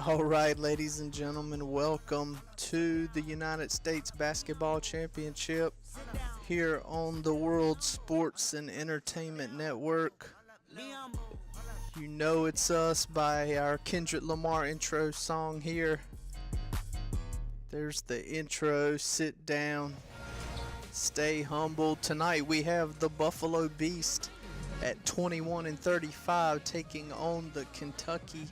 All right, ladies and gentlemen, welcome to the United States Basketball Championship here on the World Sports and Entertainment Network. You know it's us by our Kendrick Lamar intro song here. There's the intro. Sit down. Stay humble. Tonight we have the Buffalo Beast at 21-35 taking on the Kentucky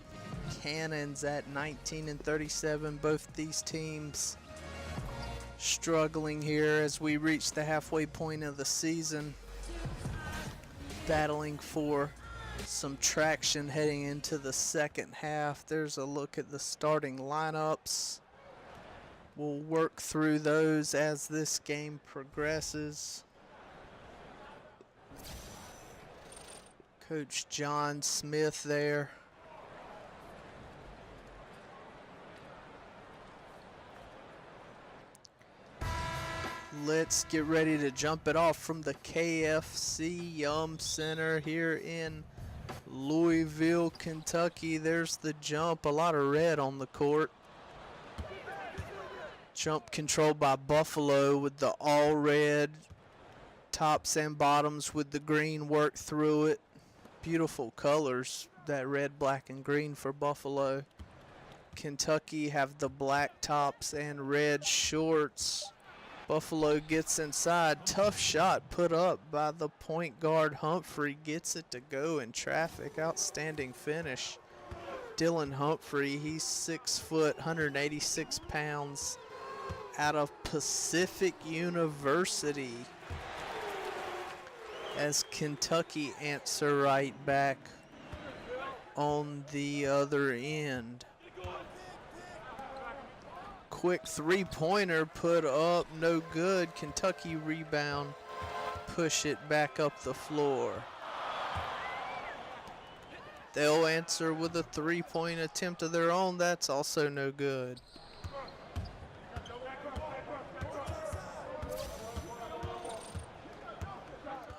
Cannons at 19-37. Both these teams struggling here as we reach the halfway point of the season, battling for some traction heading into the second half. There's a look at the starting lineups. We'll work through those as this game progresses. Coach John Smith there. Let's get ready to jump it off from the KFC Yum Center here in Louisville, Kentucky. There's the jump. A lot of red on the court. Jump controlled by Buffalo with the all red tops and bottoms with the green work through it. Beautiful colors, that red, black, and green for Buffalo. Kentucky have the black tops and red shorts. Buffalo gets inside. Tough shot put up by the point guard Humphrey. Gets it to go in traffic. Outstanding finish. Dylan Humphrey, he's 6 foot, 186 pounds, out of Pacific University. As Kentucky answer right back on the other end. Quick three-pointer put up, no good. Kentucky rebound, push it back up the floor. They'll answer with a three-point attempt of their own. That's also no good.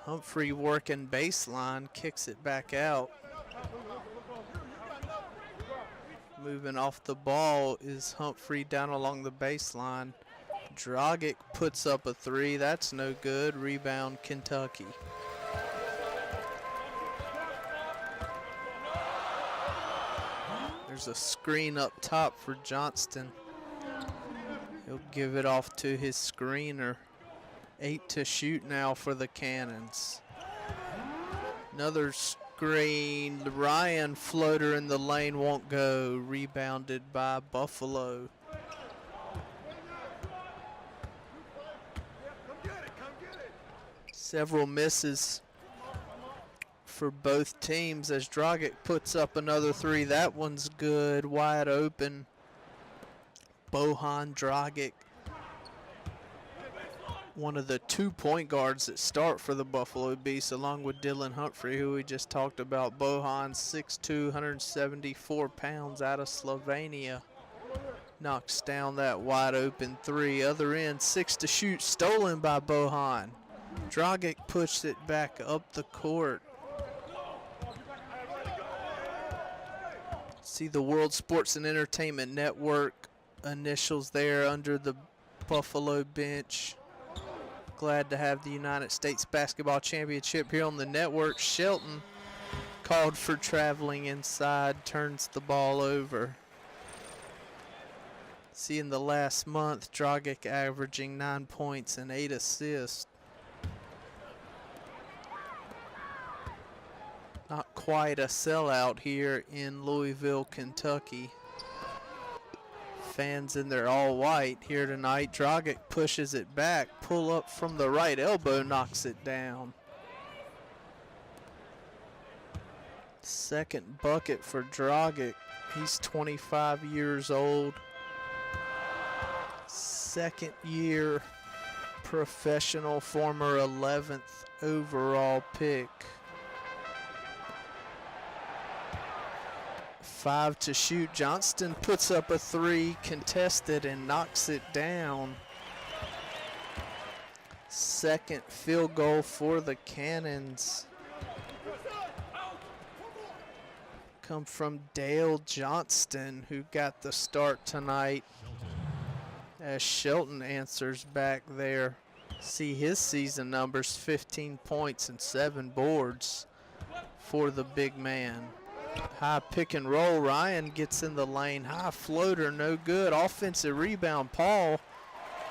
Humphrey working baseline, kicks it back out. Moving off the ball is Humphrey down along the baseline. Dragic puts up a three. That's no good. Rebound Kentucky. There's a screen up top for Johnston. He'll give it off to his screener. 8 to shoot now for the Cannons. Another screen. Ryan floater in the lane won't go. Rebounded by Buffalo. Several misses for both teams as Dragic puts up another three. That one's good. Wide open. Bohan Dragic, one of the 2 point guards that start for the Buffalo Beasts, along with Dylan Humphrey, who we just talked about. Bohan, 6'2", 174 pounds, out of Slovenia. Knocks down that wide open three. Other end, 6 to shoot, stolen by Bohan. Dragic pushed it back up the court. See the World Sports and Entertainment Network initials there under the Buffalo bench. Glad to have the United States Basketball Championship here on the network. Shelton called for traveling inside, turns the ball over. See in the last month, Dragic averaging 9 points and 8 assists. Not quite a sellout here in Louisville, Kentucky. Fans in their all white here tonight. Dragic pushes it back. Pull up from the right elbow, knocks it down. Second bucket for Dragic. He's 25 years old. Second year professional, former 11th overall pick. 5 to shoot. Johnston puts up a three, contested, and knocks it down. Second field goal for the Cannons. come from Dale Johnston, who got the start tonight, as Shelton answers back there. See his season numbers, 15 points and 7 boards for the big man. High pick and roll, Ryan gets in the lane, high floater, no good. Offensive rebound, Paul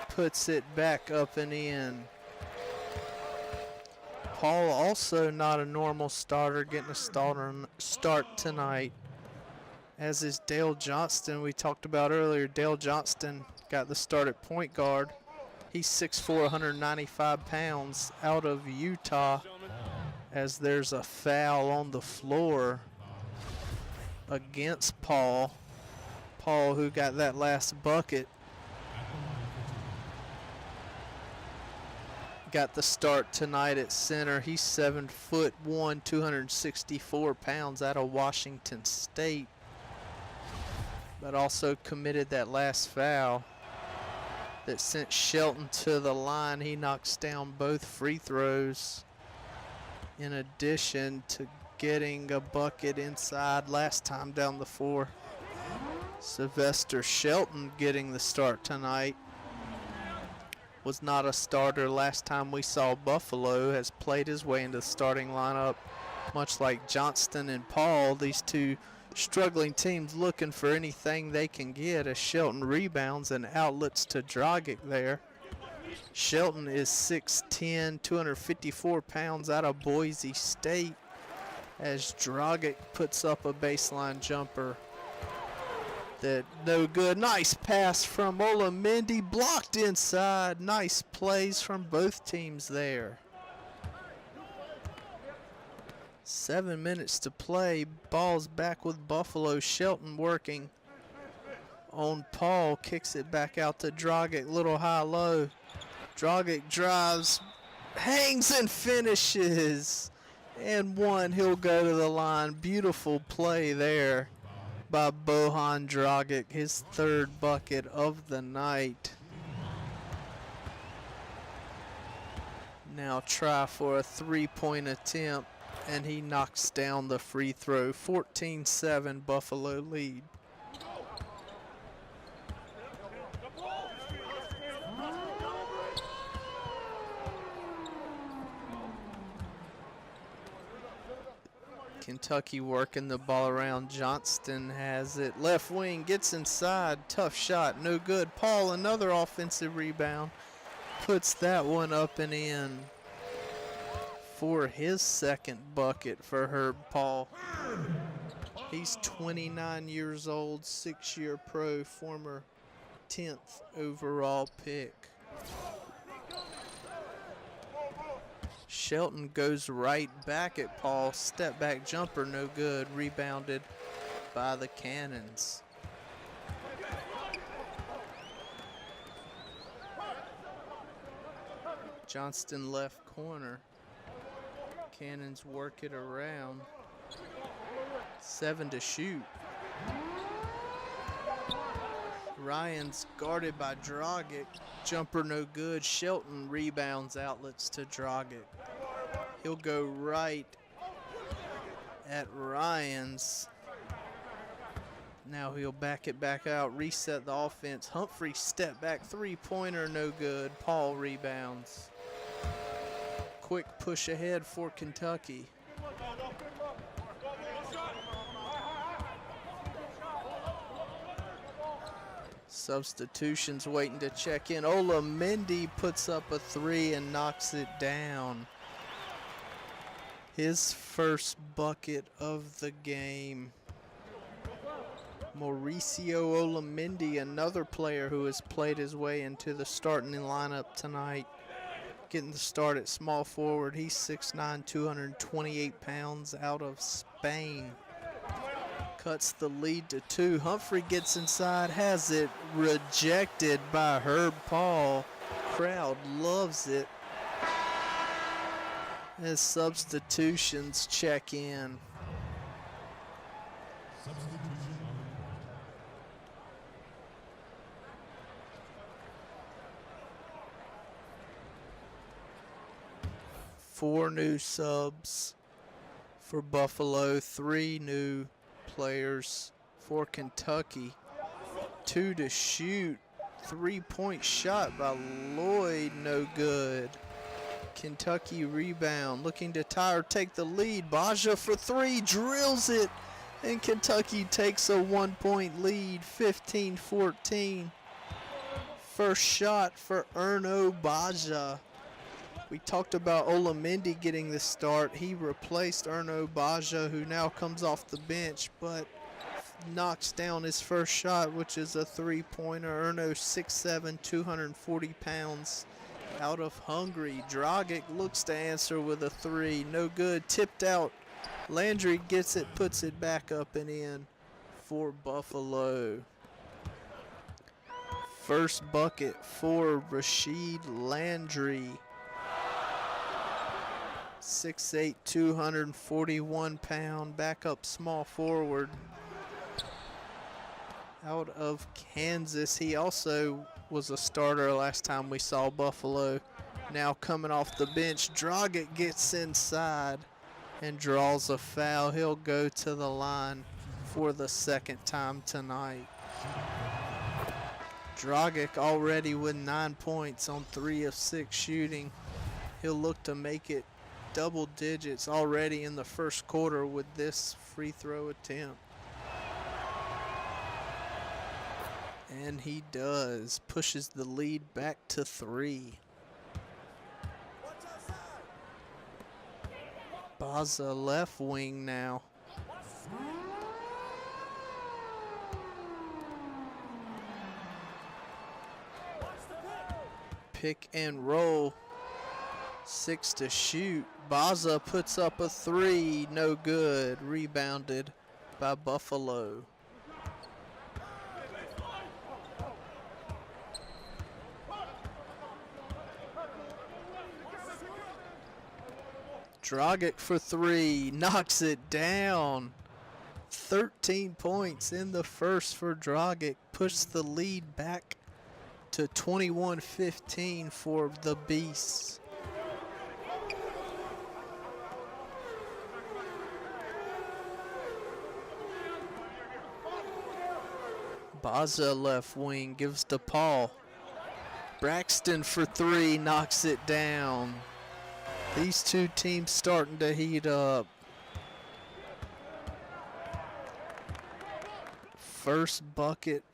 puts it back up and in. Paul also not a normal starter, getting a start tonight, as is Dale Johnston. We talked about earlier, Dale Johnston got the start at point guard. He's 6'4", 195 pounds, out of Utah, as there's a foul on the floor against Paul. Paul, who got that last bucket, got the start tonight at center. He's 7'1", 264 pounds, out of Washington State, but also committed that last foul that sent Shelton to the line. He knocks down both free throws, in addition to getting a bucket inside last time down the floor. Sylvester Shelton getting the start tonight. Was not a starter last time we saw Buffalo, has played his way into the starting lineup, much like Johnston and Paul. These two struggling teams looking for anything they can get, as Shelton rebounds and outlets to Dragic there. Shelton is 6'10", 254 pounds, out of Boise State, as Dragic puts up a baseline jumper that no good. Nice pass from Olamendi, blocked inside. Nice plays from both teams there. 7 minutes to play. Ball's back with Buffalo. Shelton working on Paul. Kicks it back out to Dragic. Little high-low. Dragic drives, hangs and finishes. And one. He'll go to the line. Beautiful play there by Bojan Dragic. His third bucket of the night. Now try for a three-point attempt, and he knocks down the free throw. 14-7 Buffalo lead. Kentucky working the ball around. Johnston has it. Left wing, gets inside. Tough shot, no good. Paul, another offensive rebound. Puts that one up and in for his second bucket for Herb Paul. He's 29 years old, 6-year pro, former 10th overall pick. Shelton goes right back at Paul. Step back jumper, no good. Rebounded by the Cannons. Johnston left corner. Cannons work it around. 7 to shoot. Ryan's guarded by Dragic. Jumper no good. Shelton rebounds, outlets to Dragic. He'll go right at Ryan's. Now he'll back it back out, reset the offense. Humphrey step back three-pointer, no good. Paul rebounds. Quick push ahead for Kentucky. Substitutions waiting to check in. Olamendi puts up a three and knocks it down. His first bucket of the game. Mauricio Olamendi, another player who has played his way into the starting lineup tonight, getting the start at small forward. He's 6'9", 228 pounds, out of Spain. Cuts the lead to 2. Humphrey gets inside, has it rejected by Herb Paul. Crowd loves it as substitutions check in. Four new subs for Buffalo, 3 new players for Kentucky. 2 to shoot. 3-point shot by Lloyd, no good. Kentucky rebound, looking to tie or take the lead. Baja for 3, drills it, and Kentucky takes a 1-point lead, 15-14. First shot for Erno Baja. We talked about Olamendi getting the start. He replaced Erno Baja, who now comes off the bench, but knocks down his first shot, which is a three-pointer. Erno 6'7", 240 pounds, out of Hungary. Dragic looks to answer with a three. No good. Tipped out. Landry gets it, puts it back up and in for Buffalo. First bucket for Rashid Landry. 6'8", 241 pound, backup small forward. Out of Kansas. He also was a starter last time we saw Buffalo. Now coming off the bench, Dragic gets inside and draws a foul. He'll go to the line for the second time tonight. Dragic already with 9 points on 3 of 6 shooting. He'll look to make it double digits already in the first quarter with this free throw attempt. And he does. Pushes the lead back to 3. Baza left wing now. Pick and roll. 6 to shoot. Baza puts up a 3. No good. Rebounded by Buffalo. Dragic for 3, knocks it down. 13 points in the first for Dragic, puts the lead back to 21-15 for the Beasts. Baza left wing, gives to Paul. Braxton for 3, knocks it down. These two teams starting to heat up. First bucket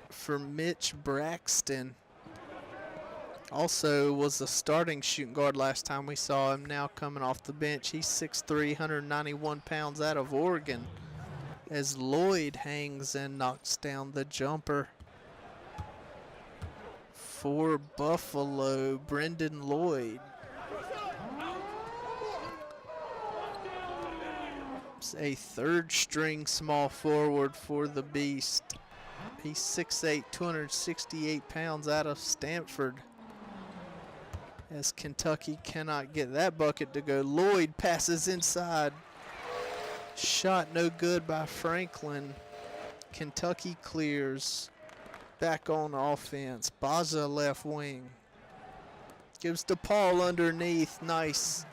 for Mitch Braxton. Also was a starting shooting guard last time we saw him, now coming off the bench. He's 6'3", 191 pounds, out of Oregon, as Lloyd hangs and knocks down the jumper. For Buffalo, Brendan Lloyd. A third string small forward for the Beast. He's 6'8", 268 pounds, out of Stanford, as Kentucky cannot get that bucket to go. Lloyd passes inside. Shot no good by Franklin. Kentucky clears. Back on offense. Baza left wing. Gives to Paul underneath. Nice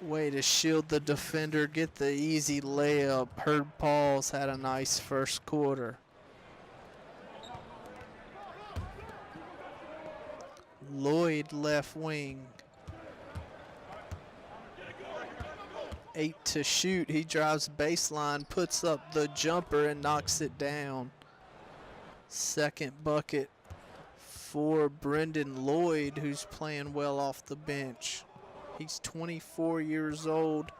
way to shield the defender, get the easy layup. Herb Paul's had a nice first quarter. Lloyd left wing. 8 to shoot. He drives baseline, puts up the jumper and knocks it down. Second bucket for Brendan Lloyd, who's playing well off the bench. He's 24 years old,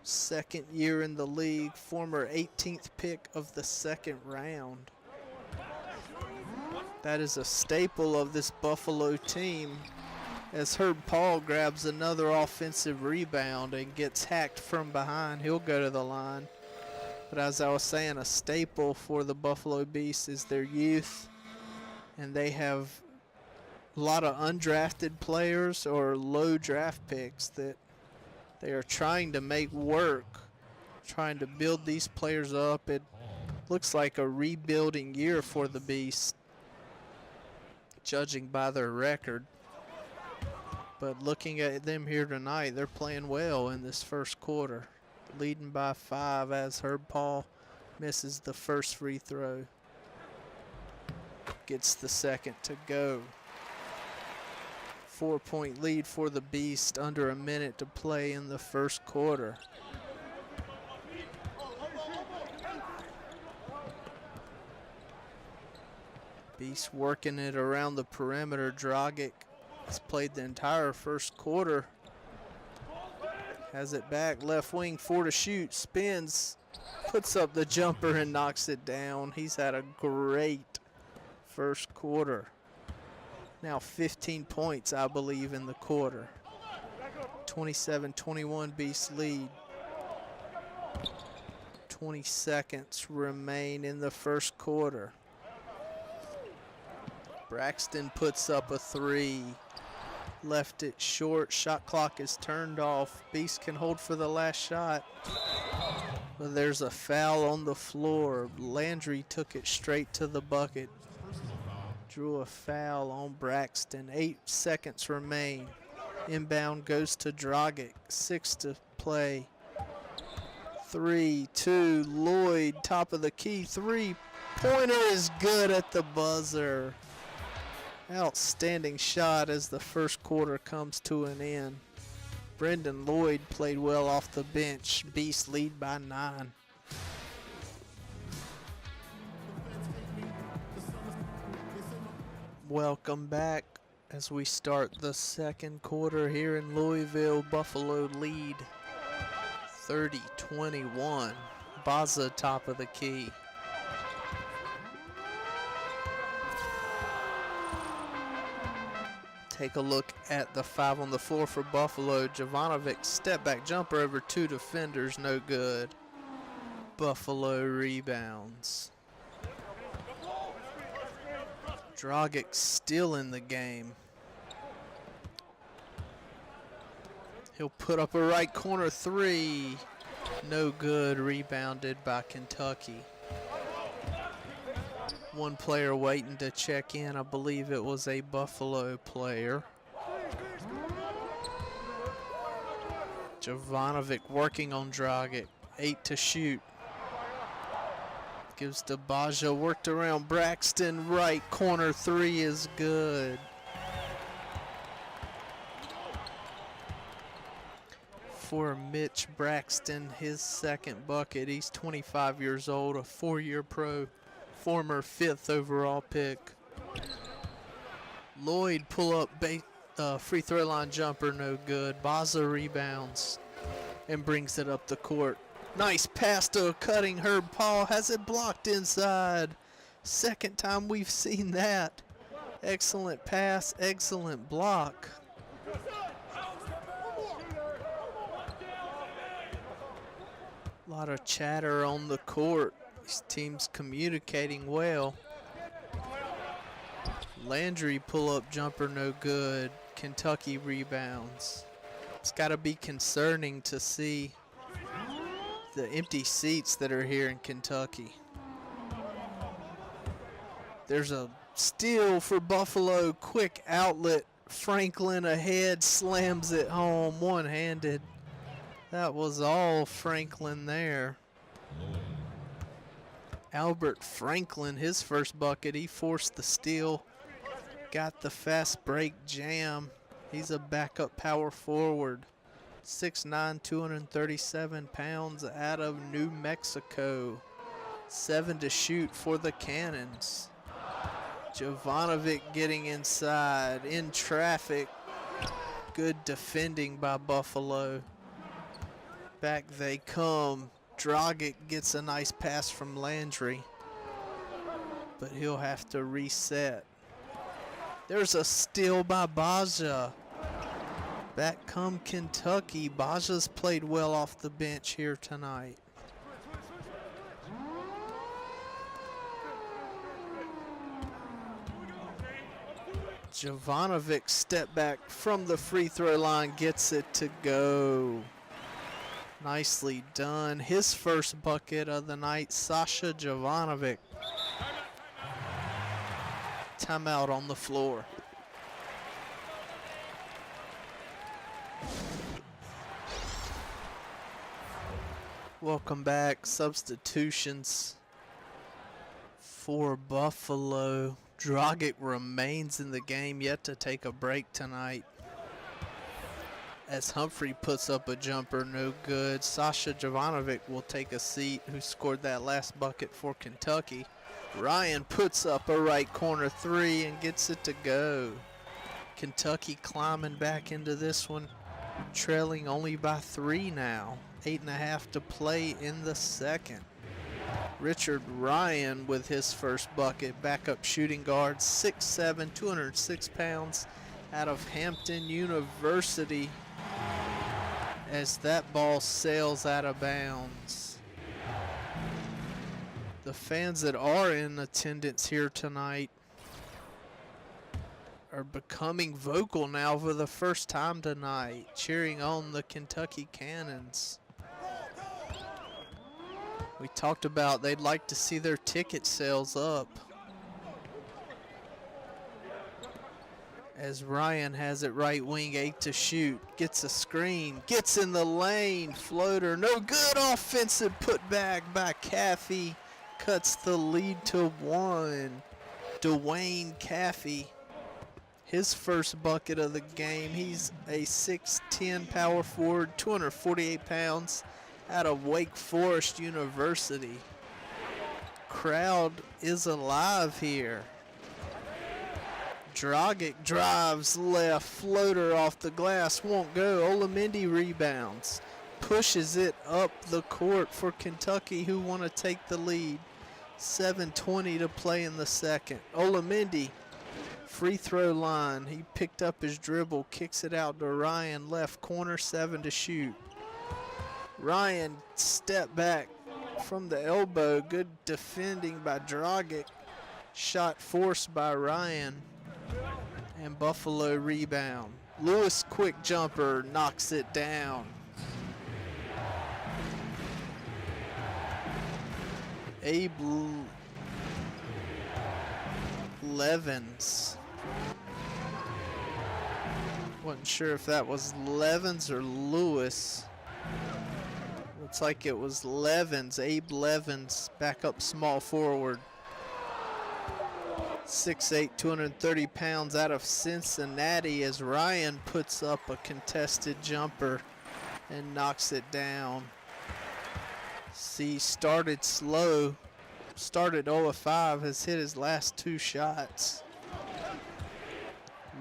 second year in the league, former 18th pick of the second round. That is a staple of this Buffalo team, as Herb Paul grabs another offensive rebound and gets hacked from behind. He'll go to the line. But as I was saying, a staple for the Buffalo Beasts is their youth, and they have a lot of undrafted players or low draft picks that they are trying to make work, trying to build these players up. It looks like a rebuilding year for the Beast, judging by their record. But looking at them here tonight, they're playing well in this first quarter. leading by 5 as Herb Paul misses the first free throw. Gets the second to go. 4-point lead for the Beast, under a minute to play in the first quarter. Beast working it around the perimeter. Dragic has played the entire first quarter. Has it back, left wing, 4 to shoot, spins, puts up the jumper and knocks it down. He's had a great first quarter. Now 15 points, I believe, in the quarter. 27-21 Beast lead. 20 seconds remain in the first quarter. Braxton puts up a 3. Left it short. Shot clock is turned off. Beast can hold for the last shot. But there's a foul on the floor. Landry took it straight to the bucket. Drew a foul on Braxton. 8 seconds remain. Inbound goes to Dragic. 6 to play. 3-2. Lloyd, top of the key. 3-pointer is good at the buzzer. Outstanding shot as the first quarter comes to an end. Brendan Lloyd played well off the bench. Beast lead by 9. Welcome back as we start the second quarter here in Louisville. Buffalo lead 30-21. Baza top of the key. Take a look at the 5 on the floor for Buffalo. Jovanovic step back jumper over 2 defenders, no good. Buffalo rebounds. Dragic still in the game. He'll put up a right corner 3. No good, rebounded by Kentucky. One player waiting to check in. I believe it was a Buffalo player. Jovanovic working on Dragic. 8 to shoot. Gives to Baja, worked around Braxton. Right corner 3 is good. For Mitch Braxton, his second bucket. He's 25 years old, a 4-year pro. Former 5th overall pick. Lloyd pull up free throw line jumper, no good. Baza rebounds and brings it up the court. Nice pass to a cutting Herb Paul, has it blocked inside. Second time we've seen that. Excellent pass, excellent block. A lot of chatter on the court. These teams communicating well. Landry pull-up jumper, no good. Kentucky rebounds. It's got to be concerning to see the empty seats that are here in Kentucky. There's a steal for Buffalo. Quick outlet. Franklin ahead, slams it home one-handed. That was all Franklin there. Albert Franklin, his first bucket, he forced the steal, got the fast break jam. He's a backup power forward. 6'9", 237 pounds out of New Mexico. 7 to shoot for the Cannons. Jovanovic getting inside, in traffic. Good defending by Buffalo. Back they come. Dragic gets a nice pass from Landry, but he'll have to reset. There's a steal by Baja. Back come Kentucky. Baja's played well off the bench here tonight. Jovanovic step back from the free throw line, gets it to go. Nicely done. His first bucket of the night, Sasha Jovanovic. Timeout on the floor. Welcome back. Substitutions for Buffalo. Dragic remains in the game, yet to take a break tonight. As Humphrey puts up a jumper, no good. Sasha Jovanovic will take a seat, who scored that last bucket for Kentucky. Ryan puts up a right corner three and gets it to go. Kentucky climbing back into this one, trailing only by 3 now. 8.5 to play in the second. Richard Ryan with his first bucket, backup shooting guard, 6'7", 206 pounds, out of Hampton University, as that ball sails out of bounds. The fans that are in attendance here tonight are becoming vocal now for the first time tonight, cheering on the Kentucky Cannons. We talked about they'd like to see their ticket sales up. As Ryan has it right wing, 8 to shoot, gets a screen, gets in the lane, floater, no good. Offensive putback by Caffey, cuts the lead to 1. Dwayne Caffey, his first bucket of the game. He's a 6'10" power forward, 248 pounds, out of Wake Forest University. Crowd is alive here. Dragic drives left, floater off the glass, won't go. Olamendi rebounds, pushes it up the court for Kentucky, who want to take the lead. 7:20 to play in the second. Olamendi, free throw line. He picked up his dribble, kicks it out to Ryan, left corner, 7 to shoot. Ryan step back from the elbow. Good defending by Dragic. Shot forced by Ryan. And Buffalo rebound. Lewis quick jumper, knocks it down. Abe Levens. Wasn't sure if that was Levens or Lewis. Looks like it was Levens. Abe Levens, backup small forward. 6'8", 230 pounds, out of Cincinnati, as Ryan puts up a contested jumper and knocks it down. See, started slow, started 0 of 5, has hit his last 2 shots.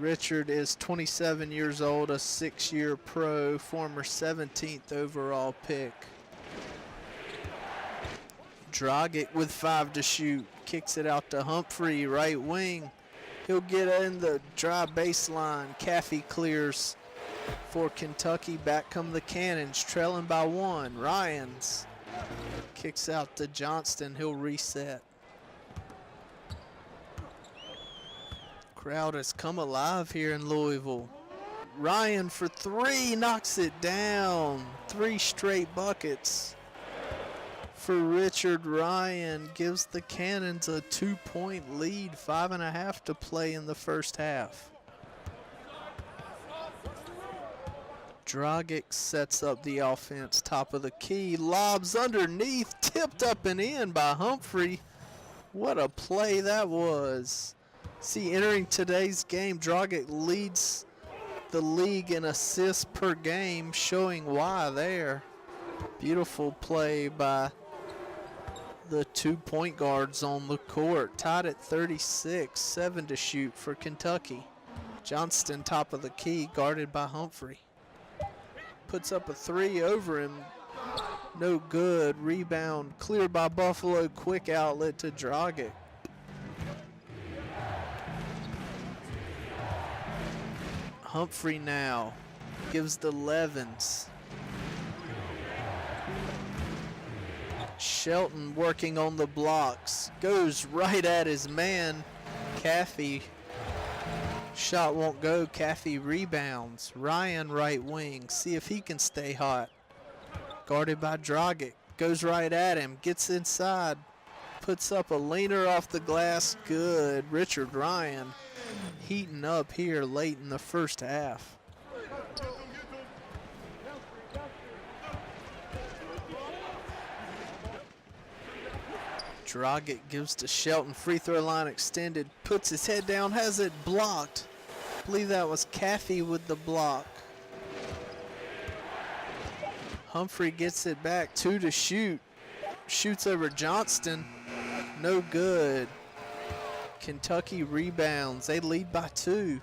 Richard is 27 years old, a 6-year pro, former 17th overall pick. Dragic with 5 to shoot, kicks it out to Humphrey, right wing. He'll get in the dry baseline. Caffey clears for Kentucky. Back come the Cannons, trailing by 1. Ryans kicks out to Johnston. He'll reset. Crowd has come alive here in Louisville. Ryan for 3, knocks it down. 3 straight buckets for Richard Ryan, gives the Cannons a 2-point lead, 5.5 to play in the first half. Dragic sets up the offense, top of the key, lobs underneath, tipped up and in by Humphrey. What a play that was. See, entering today's game, Dragic leads the league in assists per game, showing why there. Beautiful play by the 2 point guards on the court. Tied at 36, 7 to shoot for Kentucky. Johnston, top of the key, guarded by Humphrey. Puts up a 3 over him. No good. Rebound cleared by Buffalo. Quick outlet to Dragic. Humphrey now gives the Levens. Shelton working on the blocks. Goes right at his man. Caffey. Shot won't go. Caffey rebounds. Ryan right wing. See if he can stay hot. Guarded by Dragic. Goes right at him. Gets inside. Puts up a leaner off the glass. Good. Richard Ryan heating up here late in the first half. Dragic gives to Shelton. Free throw line extended. Puts his head down. Has it blocked. I believe that was Caffey with the block. Humphrey gets it back. 2 to shoot. Shoots over Johnston. No good. Kentucky rebounds. They lead by 2.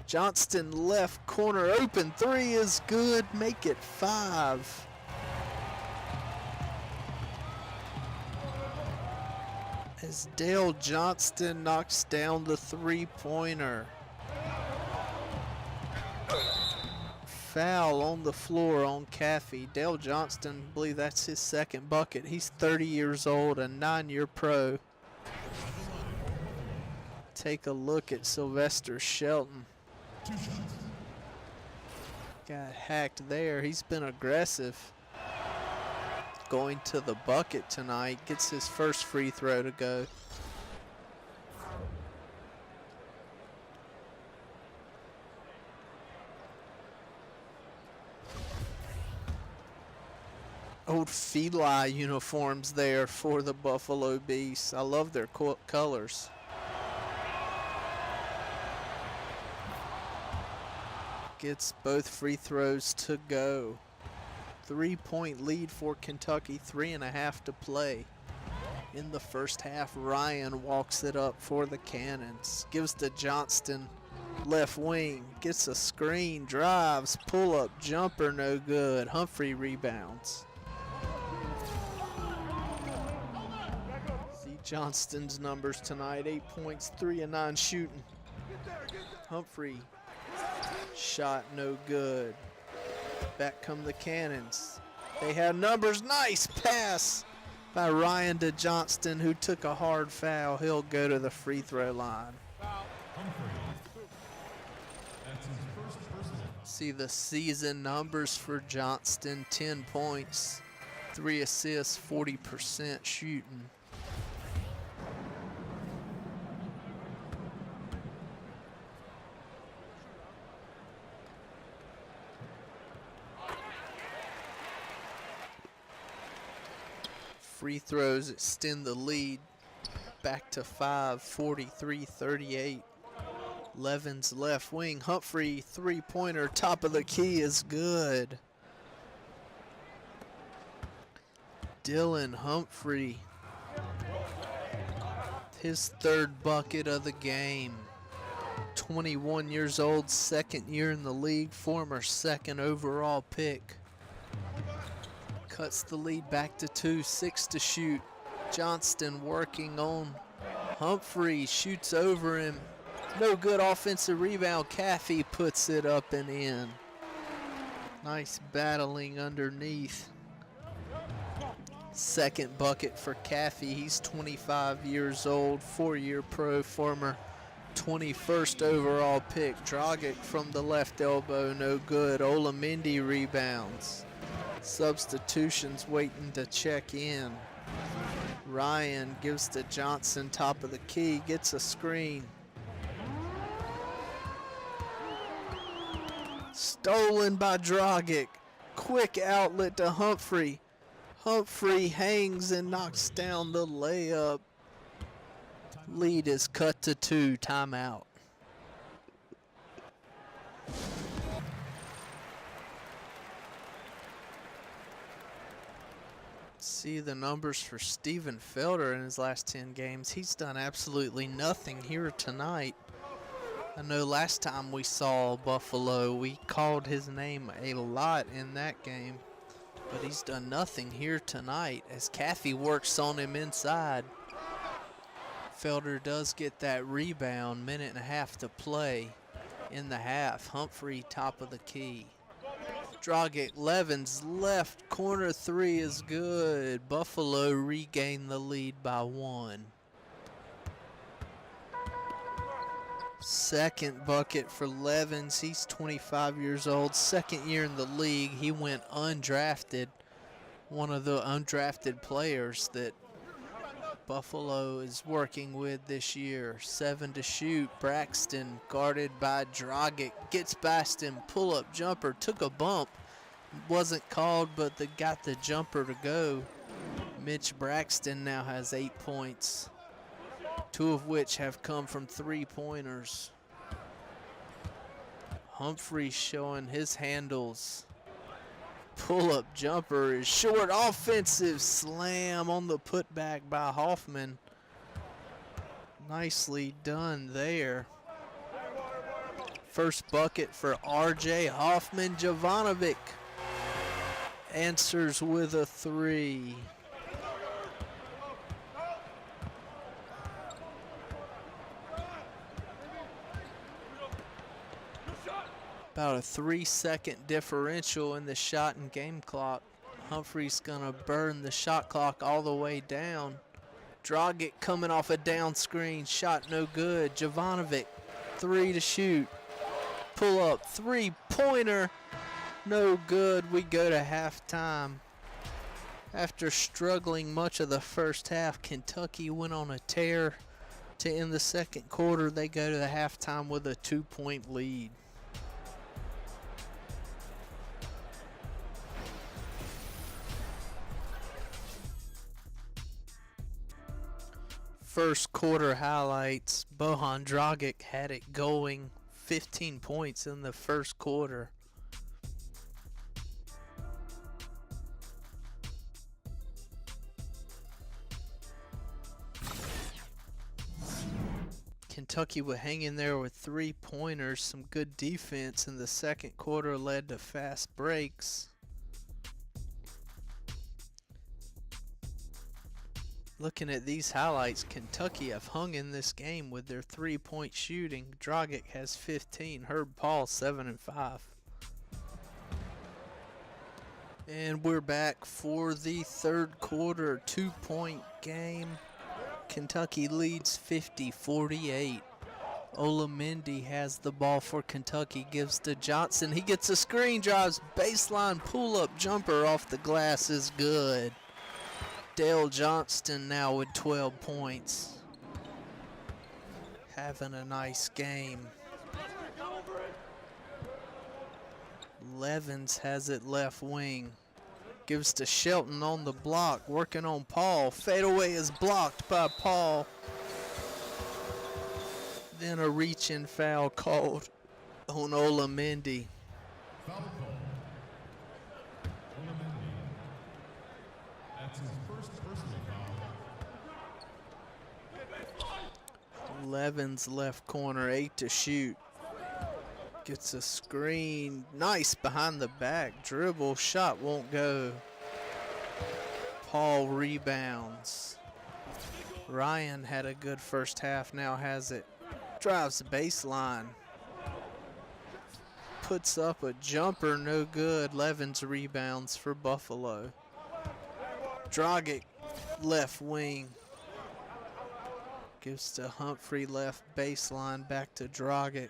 Johnston left corner open. 3 is good. Make it 5. As Dale Johnston knocks down the 3-pointer. Foul on the floor on Caffey. Dale Johnston, I believe that's his second bucket. He's 30 years old, a 9-year pro. Take a look at Sylvester Shelton. Got hacked there. He's been aggressive. Going to the bucket tonight. Gets his first free throw to go. Old Feli uniforms there for the Buffalo Beasts. I love their colors. Gets both free throws to go. 3-point lead for Kentucky, 3.5 to play. In the first half, Ryan walks it up for the Cannons. Gives to Johnston, left wing. Gets a screen, drives, pull-up, jumper, no good. Humphrey rebounds. See Johnston's numbers tonight, 8 points, 3 of 9 shooting. Humphrey, shot no good. Back come the Cannons. They have numbers. Nice pass by Ryan to Johnston, who took a hard foul. He'll go to the free throw line. See the season numbers for Johnston. 10 points, 3 assists, 40% shooting. Free throws extend the lead back to 5, 43-38. Levin's left wing. Humphrey, 3-pointer, top of the key is good. Dylan Humphrey, his 3rd bucket of the game. 21 years old, 2nd year in the league, former 2nd overall pick. Cuts the lead back to 2, 6 to shoot. Johnston working on Humphrey, shoots over him. No good offensive rebound. Caffey puts it up and in. Nice battling underneath. 2nd bucket for Caffey. He's 25 years old, 4-year pro, former 21st overall pick. Dragic from the left elbow, no good. Olamendi rebounds. Substitutions waiting to check in. Ryan gives to Johnson, top of the key, gets a screen. Stolen by Dragic. Quick outlet to Humphrey. Humphrey hangs and knocks down the layup. Lead is cut to 2, timeout. See the numbers for Steven Felder in his last 10 games. He's done absolutely nothing here tonight. I know last time we saw Buffalo, we called his name a lot in that game, but he's done nothing here tonight as Caffey works on him inside. Felder does get that rebound, 1.5 to play in the half. Humphrey, top of the key. Dragic, Levin's left corner 3 is good. Buffalo regain the lead by 1. 2nd bucket for Levins. He's 25 years old, 2nd year in the league. He went undrafted. One of the undrafted players that Buffalo is working with this year. 7 to shoot. Braxton guarded by Dragic. Gets past him. Pull-up jumper. Took a bump. Wasn't called, but they got the jumper to go. Mitch Braxton now has 8 points, 2 of which have come from three-pointers. Humphrey showing his handles. Pull-up jumper is short. Offensive slam on the putback by Hoffman. Nicely done there. First bucket for RJ Hoffman. Jovanovic answers with a 3. About a 3-second differential in the shot and game clock. Humphrey's gonna burn the shot clock all the way down. Dragic coming off a down screen, shot no good. Jovanovic, 3 to shoot. Pull up, 3-pointer, no good. We go to halftime. After struggling much of the first half, Kentucky went on a tear to end the second quarter. They go to the halftime with a 2-point lead. First quarter highlights. Bojan Dragic had it going. 15 points in the first quarter. Kentucky would hang in there with 3-pointers. Some good defense in the second quarter led to fast breaks. Looking at these highlights, Kentucky have hung in this game with their 3-point shooting. Dragic has 15, Herb Paul 7 and 5. And we're back for the third quarter, 2-point game. Kentucky leads 50-48. Olamendi has the ball for Kentucky, gives to Johnson. He gets a screen, drives baseline, pull-up jumper off the glass is good. Dale Johnston now with 12 points. Having a nice game. Levens has it left wing. Gives to Shelton on the block, working on Paul. Fadeaway is blocked by Paul. Then a reach-in foul called on Olamendi. Foul call. Olamendi. That's his first personal foul. Levens left corner, 8 to shoot. Gets a screen, nice behind the back, dribble, shot won't go. Paul rebounds. Ryan had a good first half, now has it. Drives the baseline. Puts up a jumper, no good. Levens rebounds for Buffalo. Dragic, left wing. Gives to Humphrey, left baseline, back to Dragic.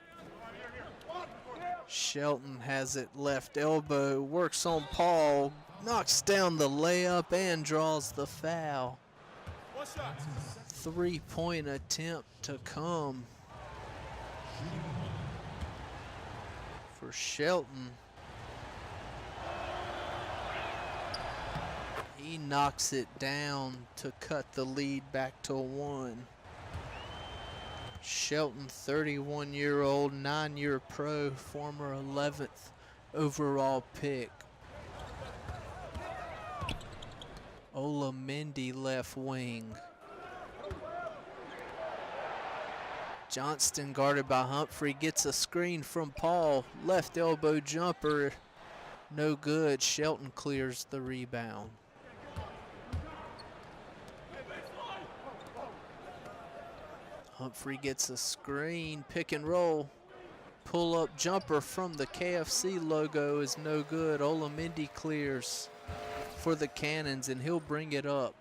Shelton has it left elbow, works on Paul, knocks down the layup and draws the foul. 3-point attempt to come for Shelton. He knocks it down to cut the lead back to 1. Shelton, 31-year-old, 9-year pro, former 11th overall pick. Olamendi left wing. Johnston guarded by Humphrey, gets a screen from Paul. Left elbow jumper, no good. Shelton clears the rebound. Humphrey gets a screen, pick and roll. Pull-up jumper from the KFC logo is no good. Olamendi clears for the Cannons, and he'll bring it up.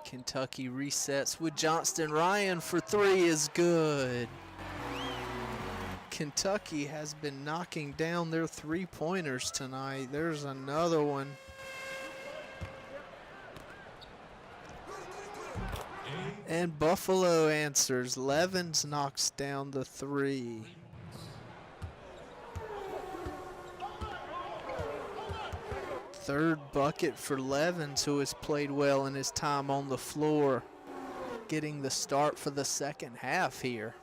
Kentucky resets with Johnston. Ryan for 3 is good. Kentucky has been knocking down their 3-pointers tonight. There's another one. And Buffalo answers. Levens knocks down the 3. Third bucket for Levens, who has played well in his time on the floor, getting the start for the second half here.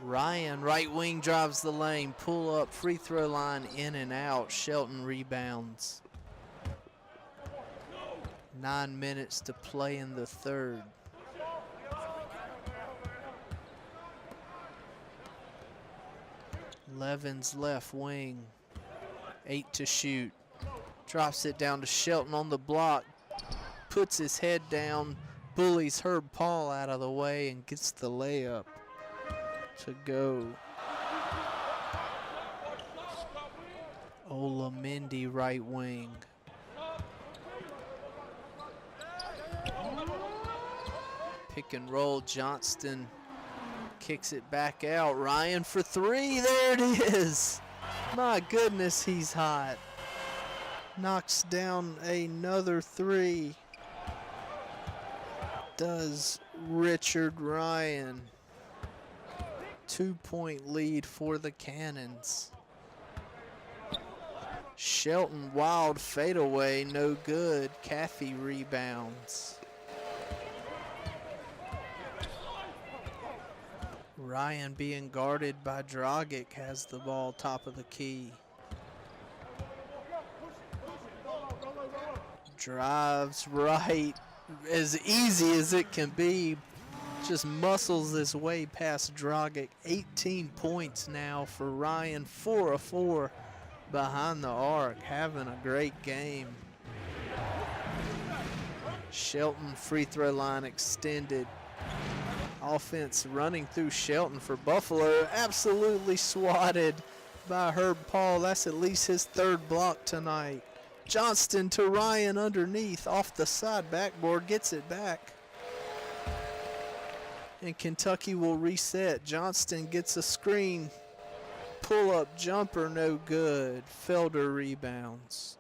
Ryan, right wing, drives the lane, pull up, free throw line, in and out. Shelton rebounds. 9 minutes to play in the third. Levens left wing, 8 to shoot. Drops it down to Shelton on the block, puts his head down, bullies Herb Paul out of the way and gets the layup to go. Olamendi right wing. Pick and roll, Johnston kicks it back out. Ryan for three, there it is. My goodness, he's hot. Knocks down another three. Does Richard Ryan. 2-point lead for the Cannons. Shelton, wild fadeaway, no good. Caffey rebounds. Ryan being guarded by Dragic has the ball top of the key. Drives right, as easy as it can be. Just muscles his way past Dragic. 18 points now for Ryan, 4 of 4 behind the arc, having a great game. Shelton free throw line extended. Offense running through Shelton for Buffalo, absolutely swatted by Herb Paul. That's at least his third block tonight. Johnston to Ryan underneath, off the side backboard, gets it back. And Kentucky will reset. Johnston gets a screen. Pull-up jumper, no good. Felder rebounds.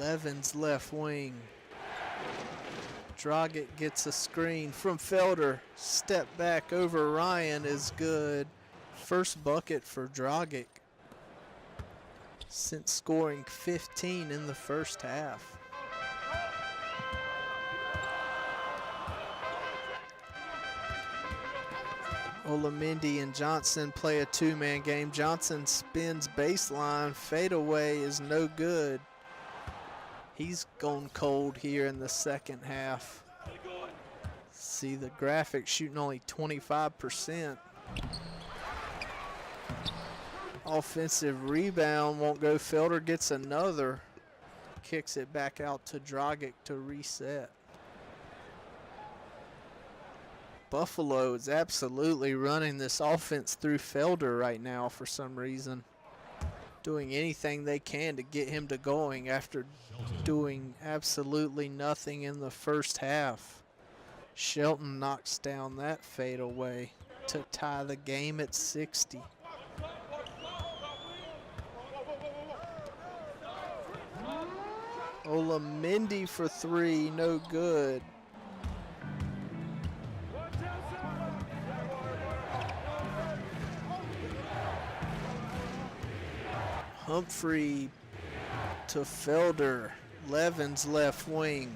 Levens left wing. Dragic gets a screen from Felder. Step back over Ryan is good. First bucket for Dragic since scoring 15 in the first half. Olamendi and Johnson play a two-man game. Johnson spins baseline. Fadeaway is no good. He's gone cold here in the second half. See the graphic, shooting only 25%. Offensive rebound won't go. Felder gets another. Kicks it back out to Dragic to reset. Buffalo is absolutely running this offense through Felder right now for some reason. Doing anything they can to get him to going after doing absolutely nothing in the first half. Shelton knocks down that fadeaway to tie the game at 60. Olamendi for three, no good. Humphrey to Felder. Levens left wing.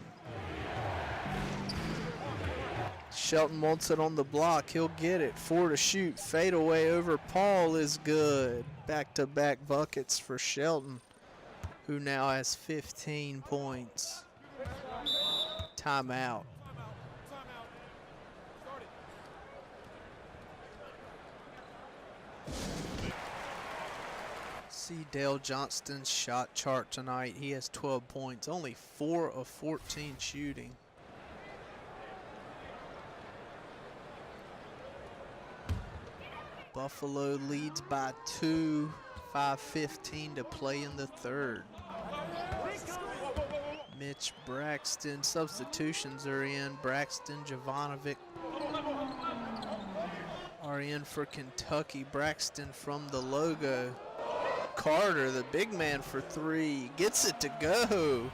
Shelton wants it on the block. He'll get it. 4 to shoot. Fadeaway over Paul is good. Back-to-back buckets for Shelton, who now has 15 points. Timeout. See Dale Johnston's shot chart tonight. He has 12 points, only 4 of 14 shooting. Buffalo leads by 2, 5:15 to play in the third. Mitch Braxton, substitutions are in. Braxton, Jovanovic are in for Kentucky. Braxton from the logo. Carter, the big man for three, gets it to go.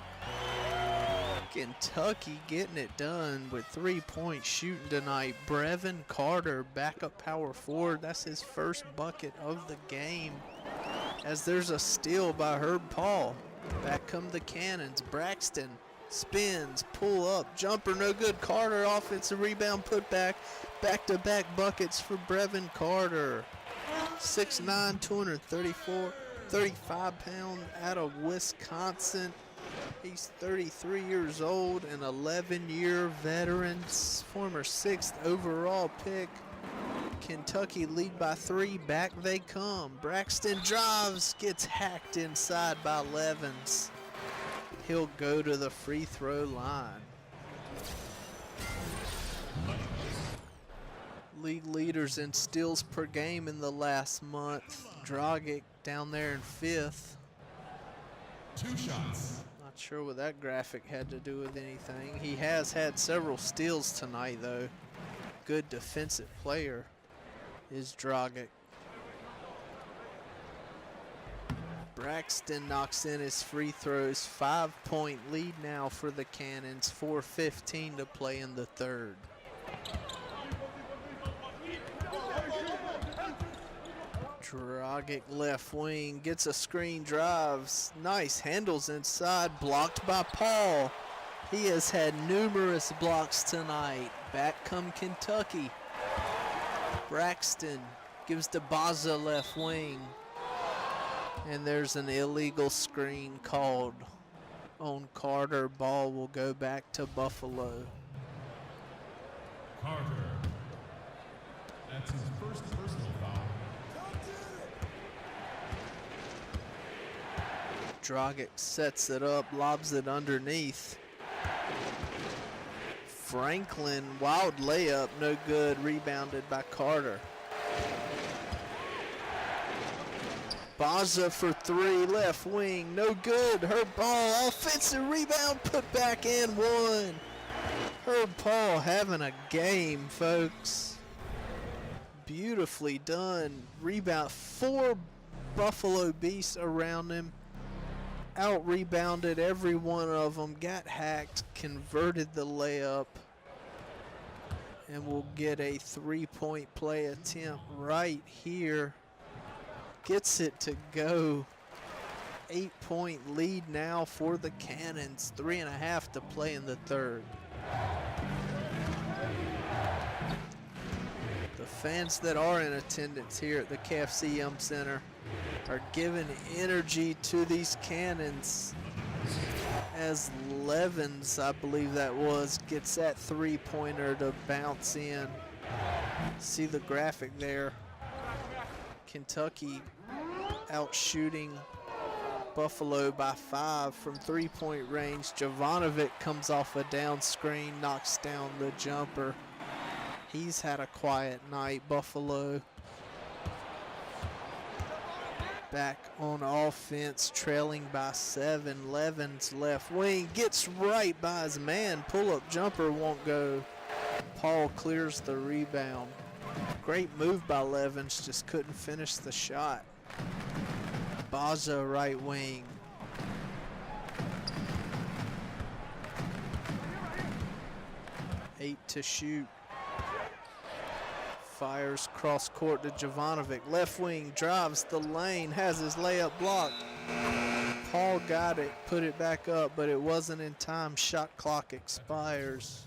Kentucky getting it done with 3-point shooting tonight. Brevin Carter, backup power forward. That's his first bucket of the game. As there's a steal by Herb Paul. Back come the Cannons. Braxton spins, pull up, jumper no good. Carter, offensive rebound, put back. Back-to-back buckets for Brevin Carter. 6'9", 35 pound out of Wisconsin. He's 33 years old, an 11-year veteran, former 6th overall pick. Kentucky lead by 3, back they come. Braxton drives, gets hacked inside by Levens. He'll go to the free throw line. League leaders in steals per game in the last month. Dragic down there in 5th. 2 shots. Not sure what that graphic had to do with anything. He has had several steals tonight, though. Good defensive player is Dragic. Braxton knocks in his free throws. 5-point lead now for the Cannons. 4:15 to play in the third. Dragic left wing, gets a screen, drives. Nice, handles inside, blocked by Paul. He has had numerous blocks tonight. Back come Kentucky. Braxton gives to Baza left wing. And there's an illegal screen called on Carter. Ball will go back to Buffalo. Carter. That's his first personal foul. Dragic sets it up, lobs it underneath. Franklin, wild layup, no good, rebounded by Carter. Baza for 3, left wing, no good. Herb Paul, offensive rebound, put back in 1. Herb Paul having a game, folks. Beautifully done. Rebound, 4 Buffalo Beasts around him. Out rebounded every one of them, got hacked, converted the layup, and we'll get a 3-point play attempt right here. Gets it to go. 8-point lead now for the Cannons. 3.5 to play in the third. The fans that are in attendance here at the KFC Yum Center are giving energy to these Cannons as Levens, I believe that was, gets that 3-pointer to bounce in. See the graphic there. Kentucky out shooting Buffalo by 5 from 3-point range. Jovanovic comes off a down screen, knocks down the jumper. He's had a quiet night, Buffalo. Back on offense, trailing by 7. Levens left wing, gets right by his man. Pull-up jumper won't go. Paul clears the rebound. Great move by Levens, just couldn't finish the shot. Baza right wing. Eight to shoot. Fires cross court to Jovanovic. Left wing, drives the lane, has his layup blocked. Paul got it, put it back up, but it wasn't in time. Shot clock expires.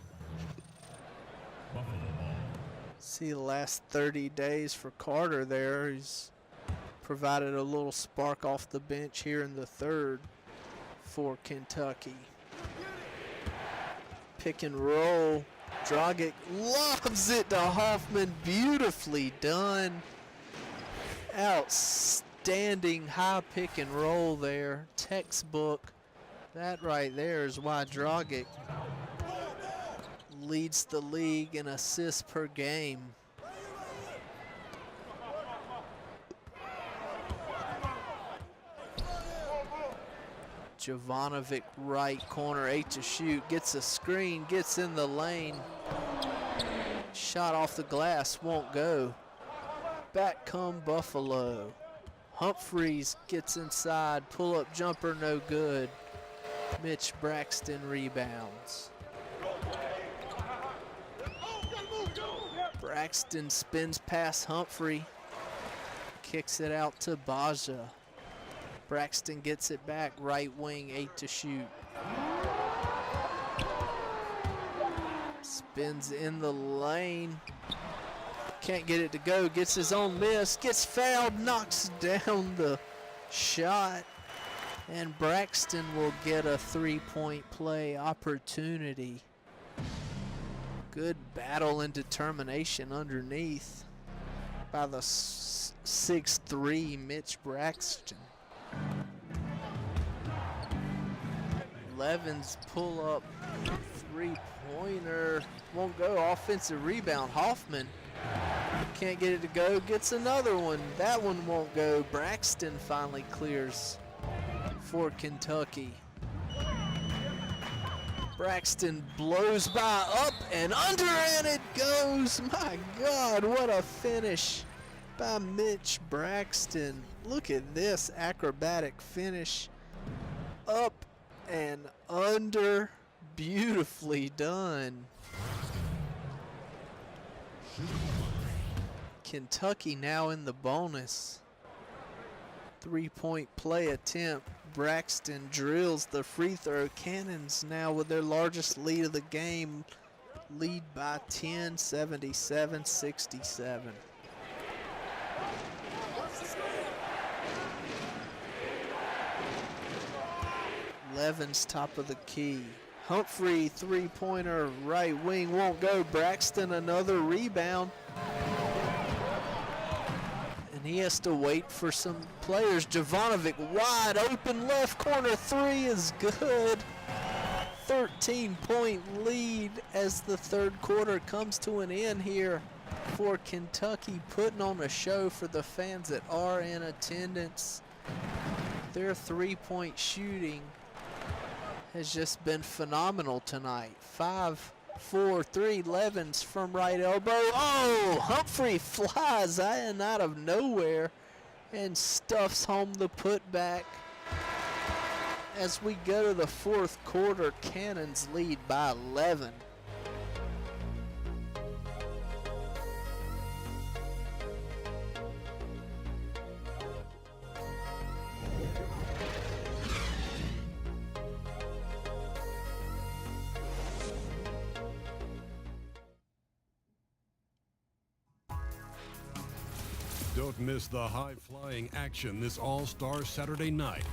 See the last 30 days for Carter there. He's provided a little spark off the bench here in the third for Kentucky. Pick and roll. Dragic lobs it to Hoffman. Beautifully done. Outstanding high pick and roll there. Textbook. That right there is why Dragic leads the league in assists per game. Jovanovic right corner, 8 to shoot, gets a screen, gets in the lane. Shot off the glass, won't go. Back come Buffalo. Humphreys gets inside, pull-up jumper, no good. Mitch Braxton rebounds. Braxton spins past Humphrey. Kicks it out to Baja. Braxton gets it back, right wing, 8 to shoot. Spins in the lane. Can't get it to go, gets his own miss, gets fouled, knocks down the shot. And Braxton will get a three-point play opportunity. Good battle and determination underneath by the 6'3" Mitch Braxton. Levin's pull-up three-pointer won't go. Offensive rebound. Hoffman can't get it to go. Gets another one. That one won't go. Braxton finally clears for Kentucky. Braxton blows by, up and under, and it goes. My God, what a finish by Mitch Braxton. Look at this acrobatic finish. Up and under, beautifully done. Kentucky now in the bonus. Three-point play attempt. Braxton drills the free throw. Cannons now with their largest lead of the game. Lead by 10, 77-67. Levin's top of the key. Humphrey three-pointer, right wing, won't go. Braxton another rebound. And he has to wait for some players. Jovanovic wide open left corner three is good. 13-point lead as the third quarter comes to an end here for Kentucky, putting on a show for the fans that are in attendance. Their three-point shooting has just been phenomenal tonight. 5-4-3, Levins from right elbow. Oh, Humphrey flies in out of nowhere and stuffs home the putback. As we go to the fourth quarter, Cannons lead by 11. Don't miss the high-flying action this All-Star Saturday night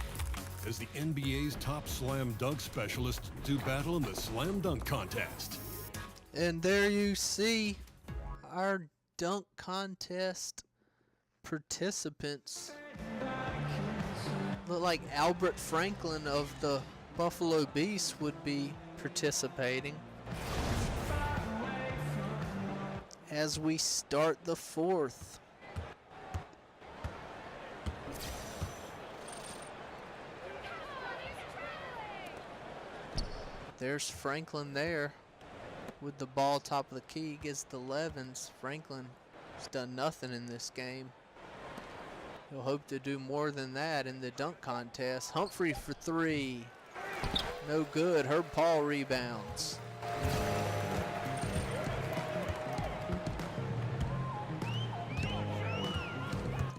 as the NBA's top slam dunk specialists do battle in the slam dunk contest. And there you see our dunk contest participants. Look like Albert Franklin of the Buffalo Beasts would be participating as we start the fourth. There's Franklin there with the ball top of the key, gets the Levins. Franklin has done nothing in this game. He'll hope to do more than that in the dunk contest. Humphrey for three. No good. Herb Paul rebounds.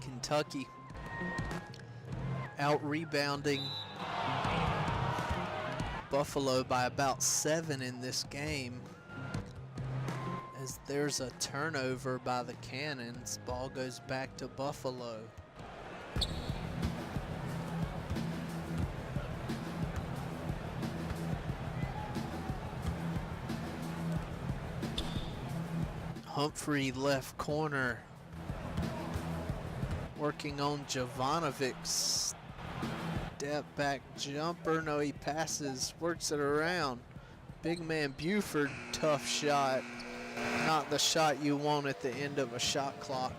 Kentucky out rebounding Buffalo by about 7 in this game, as there's a turnover by the Cannons. Ball goes back to Buffalo. Humphrey left corner, working on Jovanovic's step back jumper. No, he passes, works it around. Big man Buford, tough shot. Not the shot you want at the end of a shot clock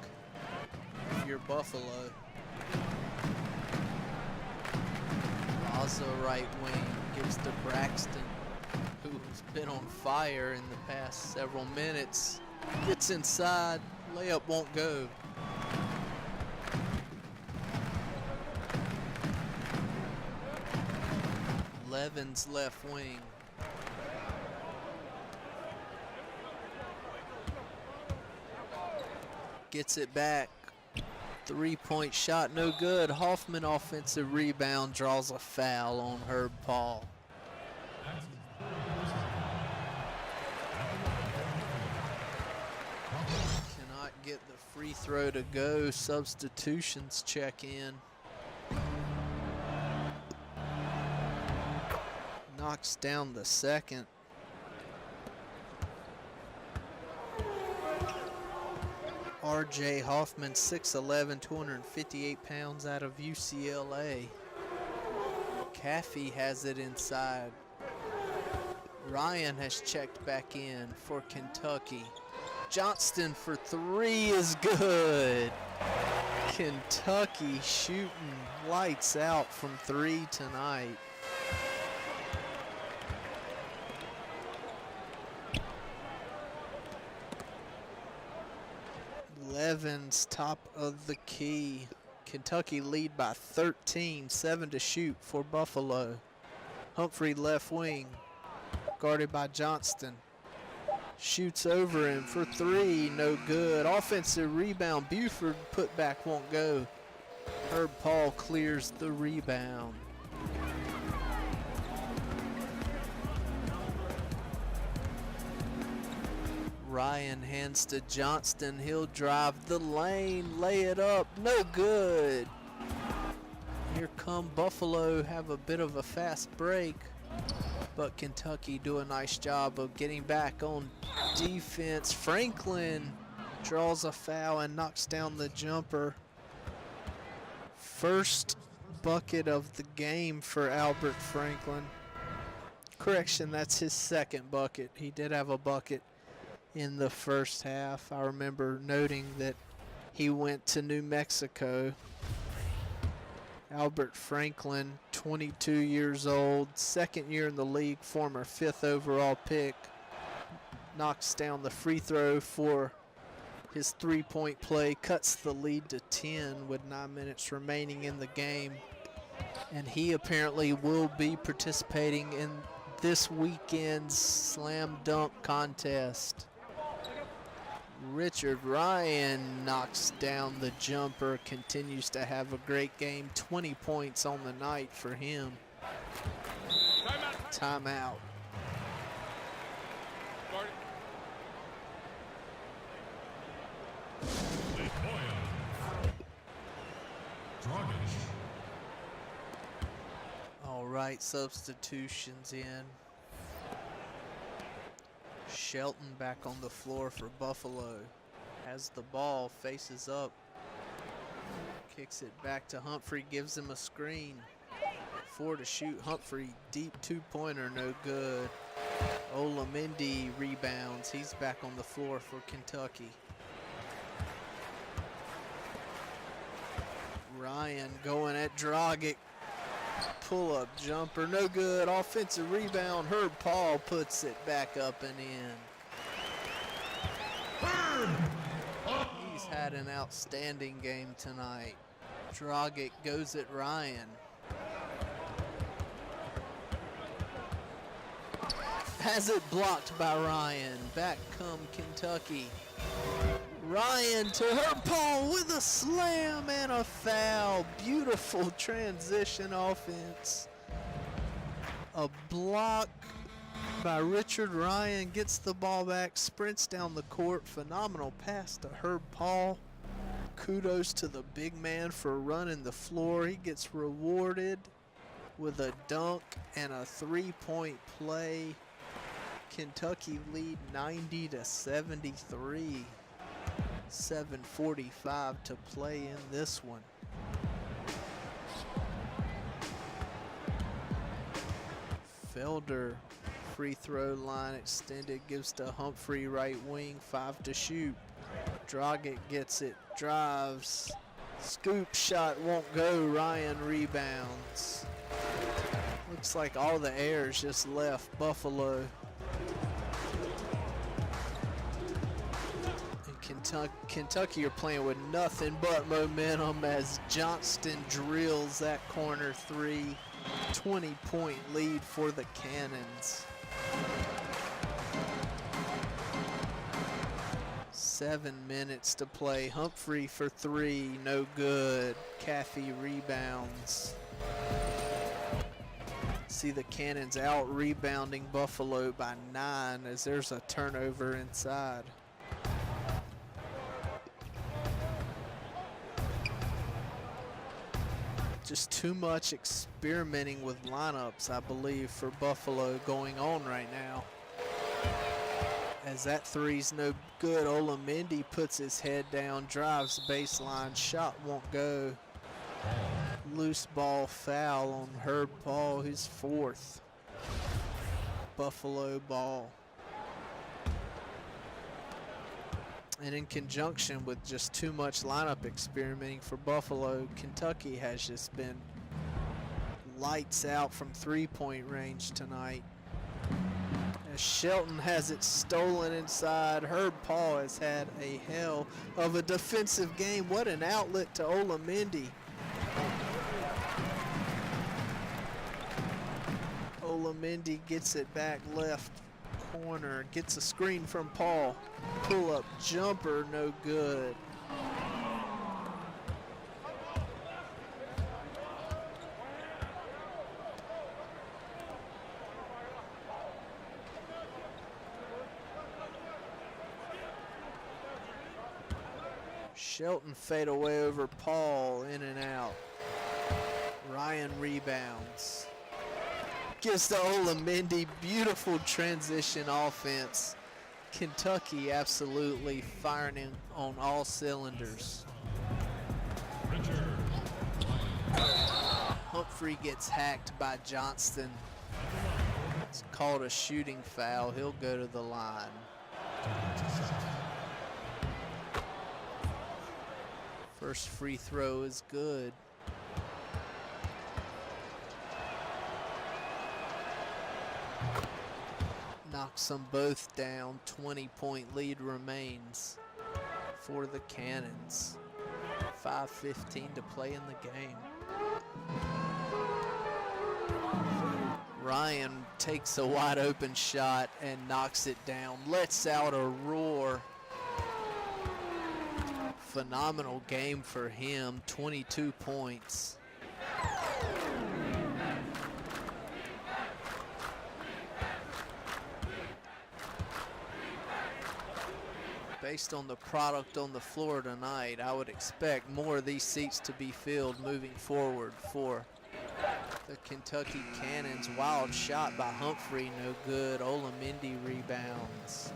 if you're Buffalo. Also right wing gives to Braxton, who's been on fire in the past several minutes. Gets inside, layup won't go. Evans, left wing. Gets it back. Three-point shot, no good. Hoffman, offensive rebound, draws a foul on Herb Paul. Cannot get the free throw to go. Substitutions check in. Knocks down the second. R.J. Hoffman, 6'11", 258 pounds, out of UCLA. Caffey has it inside. Ryan has checked back in for Kentucky. Johnston for three is good. Kentucky shooting lights out from three tonight. Evans, top of the key. Kentucky lead by 13, 7 to shoot for Buffalo. Humphrey, left wing, guarded by Johnston. Shoots over him for three, no good. Offensive rebound, Buford, put back, won't go. Herb Paul clears the rebound. Ryan hands to Johnston. He'll drive the lane, lay it up, no good. Here come Buffalo, have a bit of a fast break, but Kentucky do a nice job of getting back on defense. Franklin draws a foul and knocks down the jumper. First bucket of the game for Albert Franklin. Correction, that's his second bucket. He did have a bucket in the first half. I remember noting that he went to New Mexico. Albert Franklin, 22 years old, second year in the league, former 5th overall pick. Knocks down the free throw for his three-point play, cuts the lead to 10 with 9 minutes remaining in the game. And he apparently will be participating in this weekend's slam dunk contest. Richard Ryan knocks down the jumper, continues to have a great game. 20 points on the night for him. Timeout. All right, substitutions in. Shelton back on the floor for Buffalo. Has the ball, faces up. Kicks it back to Humphrey, gives him a screen. 4 to shoot. Humphrey, deep two-pointer, no good. Olamendi rebounds. He's back on the floor for Kentucky. Ryan going at Dragic. Pull-up jumper, no good. Offensive rebound. Herb Paul puts it back up and in. He's had an outstanding game tonight. Dragic goes at Ryan. Has it blocked by Ryan. Back come Kentucky. Ryan to Herb Paul with a slam and a foul. Beautiful transition offense. A block by Richard Ryan, gets the ball back, sprints down the court. Phenomenal pass to Herb Paul. Kudos to the big man for running the floor. He gets rewarded with a dunk and a three-point play. Kentucky lead 90 to 73. 7:45 to play in this one. Felder, free throw line extended, gives to Humphrey, right wing, 5 to shoot. Dragic gets it, drives, scoop shot won't go. Ryan rebounds. Looks like all the airs just left Buffalo. Kentucky are playing with nothing but momentum as Johnston drills that corner three. 20-point lead for the Cannons. 7 minutes to play. Humphrey for three, no good. Caffey rebounds. See the Cannons out rebounding Buffalo by 9 as there's a turnover inside. Just too much experimenting with lineups, I believe, for Buffalo going on right now. As that three's no good, Olamendi puts his head down, drives baseline, shot won't go. Loose ball foul on Herb Paul, his 4th. Buffalo ball. And in conjunction with just too much lineup experimenting for Buffalo, Kentucky has just been lights out from 3-point range tonight. As Shelton has it stolen inside, Herb Paul has had a hell of a defensive game. What an outlet to Olamendi. Olamendi gets it back left corner, gets a screen from Paul. Pull-up jumper, no good. Shelton fade away over Paul, in and out. Ryan rebounds. Gives to Olamendi, beautiful transition offense. Kentucky absolutely firing on all cylinders. Humphrey gets hacked by Johnston. It's called a shooting foul. He'll go to the line. First free throw is good. Knocks them both down. 20-point lead remains for the Cannons. 5:15 to play in the game. Ryan takes a wide open shot and knocks it down. Lets out a roar. Phenomenal game for him. 22 points. Based on the product on the floor tonight, I would expect more of these seats to be filled moving forward for the Kentucky Cannons. Wild shot by Humphrey, no good. Olamendi rebounds.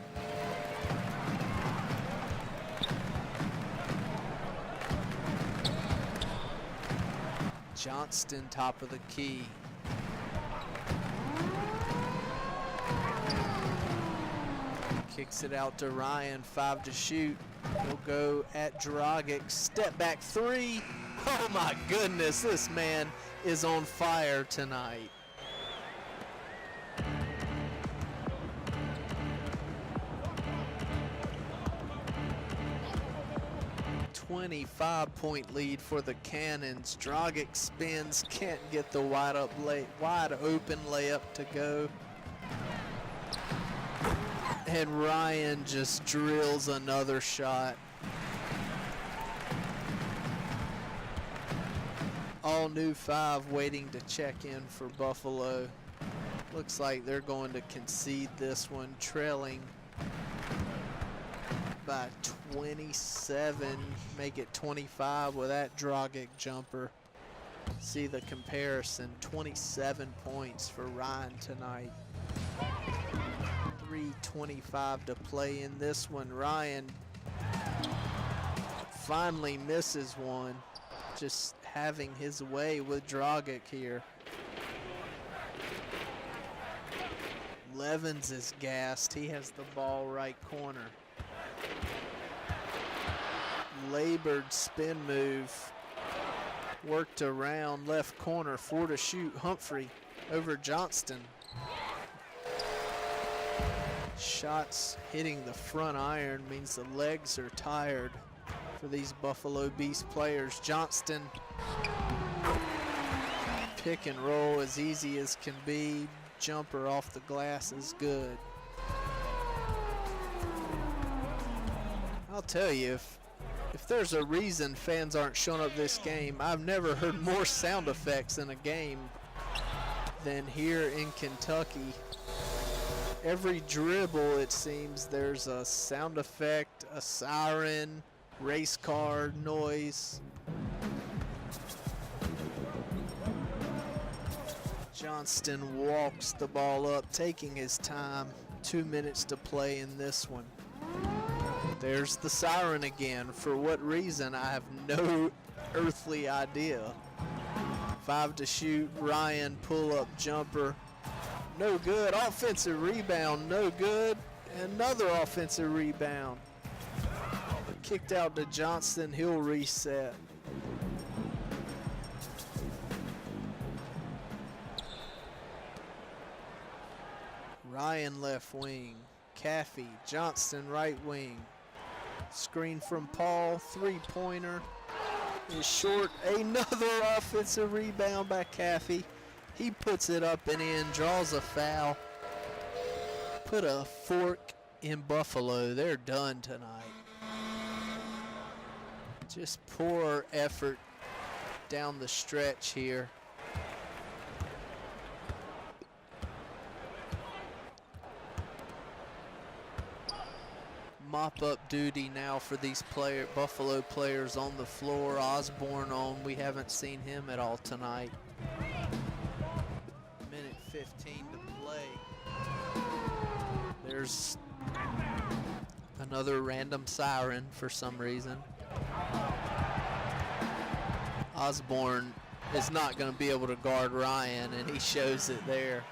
Johnston, top of the key. Kicks it out to Ryan, 5 to shoot. He'll go at Dragic, step back three. Oh my goodness, this man is on fire tonight. .25 lead for the Cannons. Dragic spins, can't get the wide open layup to go. And Ryan just drills another shot. All new 5 waiting to check in for Buffalo. Looks like they're going to concede this one, trailing by 27, make it 25 with that Dragic jumper. See the comparison, 27 points for Ryan tonight. 3:25 to play in this one. Ryan finally misses one, just having his way with Dragic here. Levens is gassed. He has the ball right corner. Labored spin move. Worked around left corner. 4 to shoot. Humphrey over Johnston. Shots hitting the front iron means the legs are tired for these Buffalo Beast players. Johnston Pick and roll as easy as can be. Jumper off the glass is good. I'll tell you, if there's a reason fans aren't showing up this game, I've never heard more sound effects in a game than here in Kentucky. Every dribble, it seems, there's a sound effect, a siren, race car noise. Johnston walks the ball up, taking his time. 2 minutes to play in this one. There's the siren again. For what reason, I have no earthly idea. 5 to shoot. Ryan, pull-up jumper. No good. Offensive rebound, no good. Another offensive rebound. Kicked out to Johnston. He'll reset. Ryan left wing. Caffey, Johnston right wing. Screen from Paul, three-pointer is short. Another offensive rebound by Caffey. He puts it up and in, draws a foul. Put a fork in Buffalo. They're done tonight. Just poor effort down the stretch here. Mop-up duty now for these Buffalo players on the floor. Osborne on. We haven't seen him at all tonight. Minute 15 to play. There's another random siren for some reason. Osborne is not going to be able to guard Ryan, and he shows it there.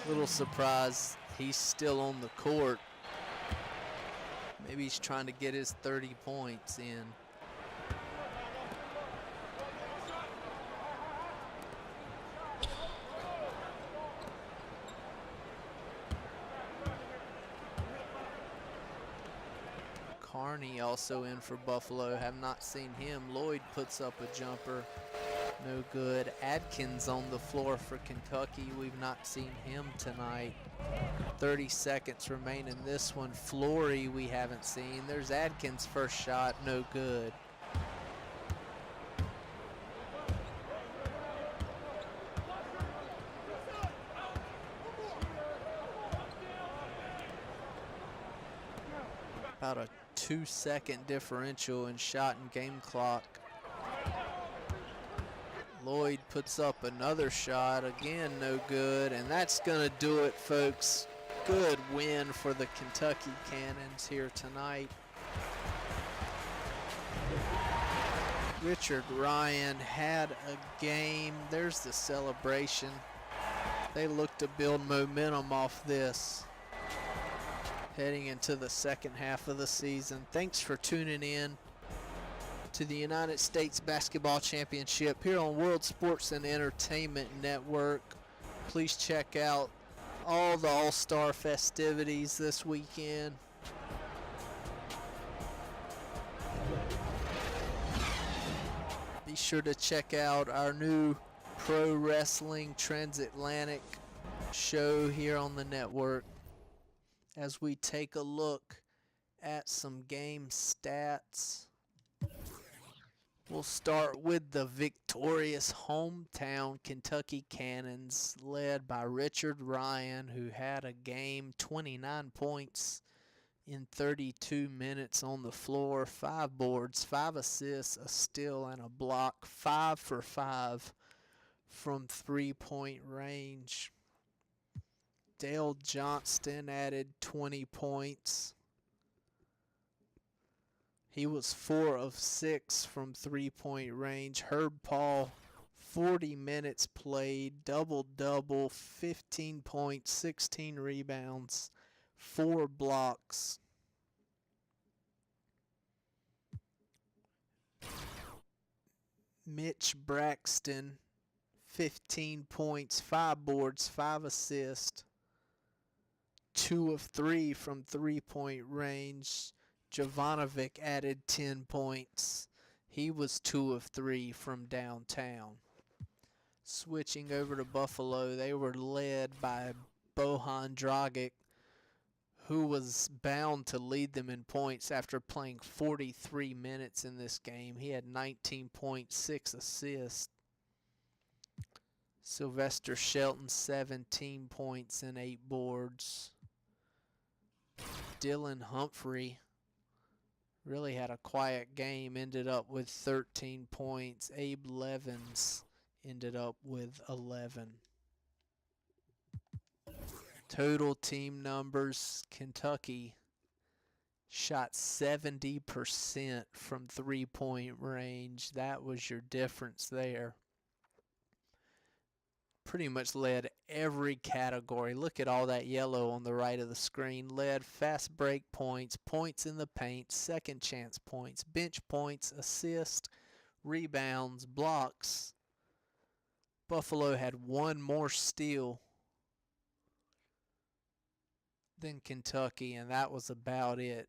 Little surprise, he's still on the court. Maybe he's trying to get his 30 points in. Carney also in for Buffalo. Have not seen him. Lloyd puts up a jumper. No good. Adkins on the floor for Kentucky. We've not seen him tonight. 30 seconds remain in this one. Flory we haven't seen. There's Adkins' first shot. No good. About a 2-second differential in shot and game clock. Lloyd puts up another shot, again no good, and that's gonna do it, folks. Good win for the Kentucky Cannons here tonight. Richard Ryan had a game. There's the celebration. They look to build momentum off this heading into the second half of the season. Thanks for tuning in to the United States Basketball Championship here on World Sports and Entertainment Network. Please check out all the All-Star festivities this weekend. Be sure to check out our new Pro Wrestling Transatlantic show here on the network as we take a look at some game stats. We'll start with the victorious hometown Kentucky Cannons, led by Richard Ryan, who had a game, 29 points in 32 minutes on the floor, 5 boards, 5 assists, a steal, and a block, 5 for 5 from three-point range. Dale Johnston added 20 points. He was 4 of 6 from three-point range. Herb Paul, 40 minutes played, double-double, 15 points, 16 rebounds, 4 blocks. Mitch Braxton, 15 points, 5 boards, 5 assists, 2 of 3 from three-point range. Jovanovic added 10 points. He was 2 of 3 from downtown. Switching over to Buffalo, they were led by Bohan Dragic, who was bound to lead them in points after playing 43 minutes in this game. He had 19.6 assists. Sylvester Shelton, 17 points and 8 boards. Dylan Humphrey really had a quiet game, ended up with 13 points. Abe Levins ended up with 11. Total team numbers, Kentucky shot 70% from three-point range. That was your difference there. Pretty much led every category. Look at all that yellow on the right of the screen. Led fast break points, points in the paint, second chance points, bench points, assists, rebounds, blocks. Buffalo had one more steal than Kentucky, and that was about it.